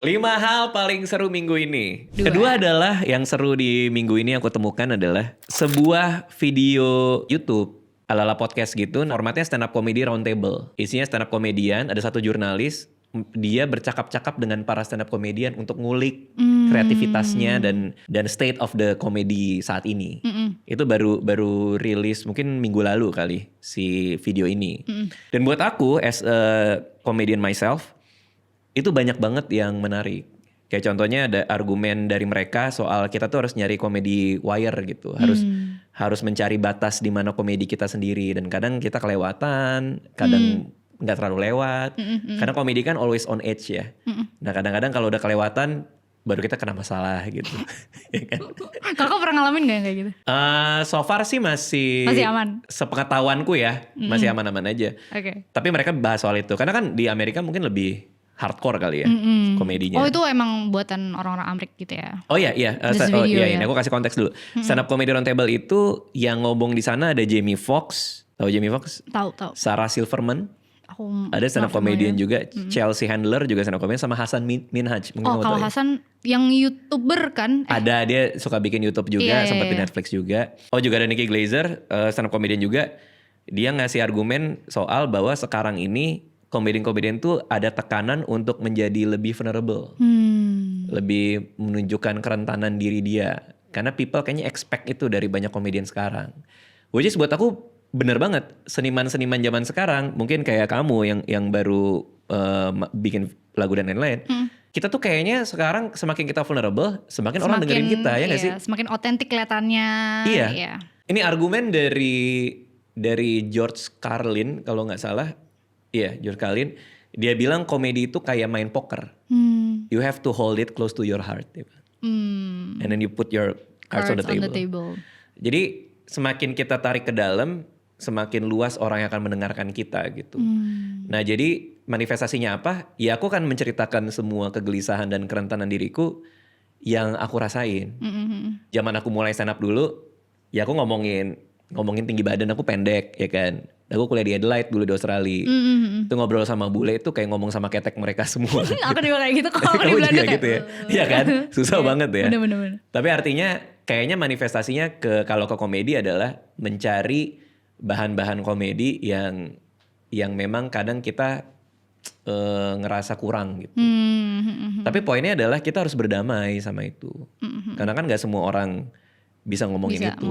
5 hal paling seru minggu ini. Dua. Kedua adalah yang seru di minggu ini aku temukan adalah sebuah video YouTube ala-ala podcast gitu. Formatnya stand up comedy round table. Isinya stand up comedian, ada satu jurnalis. Dia bercakap-cakap dengan para stand up comedian untuk ngulik kreativitasnya dan state of the comedy saat ini. Itu baru rilis mungkin minggu lalu kali si video ini. Dan buat aku as a comedian myself, itu banyak banget yang menarik. Kayak contohnya ada argumen dari mereka soal kita tuh harus nyari komedi wire gitu. Harus mencari batas di mana komedi kita sendiri. Dan kadang kita kelewatan, kadang nggak terlalu lewat. Karena komedi kan always on edge ya. Nah kadang-kadang kalau udah kelewatan, baru kita kena masalah gitu. Ya kan? Kakak pernah ngalamin gak yang kayak gitu? So far sih masih aman? Sepengetahuanku ya, masih aman-aman aja. Oke. Tapi mereka bahas soal itu. Karena kan di Amerika mungkin lebih hardcore kali ya komedinya. Oh itu emang buatan orang-orang Amrik gitu ya? Oh iya. This video Ini aku kasih konteks dulu. Stand up comedy round table itu yang ngomong di sana ada Jamie Foxx. Tahu Jamie Foxx? Tahu. Sarah Silverman. Aku Ada stand up not comedian familiar. juga. Chelsea Handler juga stand up comedian sama Hasan Minhaj. Mungkin Oh kamu kalau tahu ya. Hasan yang YouTuber kan? Ada, dia suka bikin YouTube juga, Iya, sempat di iya. Netflix juga. Oh juga ada Nikki Glazer, stand up comedian juga. Dia ngasih argumen soal bahwa sekarang ini komedian-komedian tuh ada tekanan untuk menjadi lebih vulnerable. Lebih menunjukkan kerentanan diri dia. Karena people kayaknya expect itu dari banyak komedian sekarang. Which is buat aku bener banget. Seniman-seniman zaman sekarang, mungkin kayak kamu yang baru bikin lagu dan lain-lain. Kita tuh kayaknya sekarang semakin kita vulnerable, semakin orang dengerin kita, ya gak sih? Semakin otentik kelihatannya. Iya. Ini argumen dari George Carlin kalau nggak salah. Iya, George Carlin. Dia bilang komedi itu kayak main poker. You have to hold it close to your heart. And then you put your cards on the table. Jadi semakin kita tarik ke dalam, semakin luas orang yang akan mendengarkan kita gitu. Nah jadi manifestasinya apa? Ya aku kan menceritakan semua kegelisahan dan kerentanan diriku yang aku rasain. Zaman aku mulai stand up dulu, ya aku ngomongin tinggi badan aku pendek ya kan. Aku kuliah di Adelaide dulu di Australia. Itu ngobrol sama bule itu kayak ngomong sama ketek mereka semua. Aku juga kayak gitu kalau di Kamu Belanda juga kayak gitu ya? Iya kan? Susah banget ya. Bener. Tapi artinya kayaknya manifestasinya kalau ke komedi adalah mencari bahan-bahan komedi yang memang kadang kita ngerasa kurang gitu. Tapi poinnya adalah kita harus berdamai sama itu. Karena kan gak semua orang bisa ngomongin itu.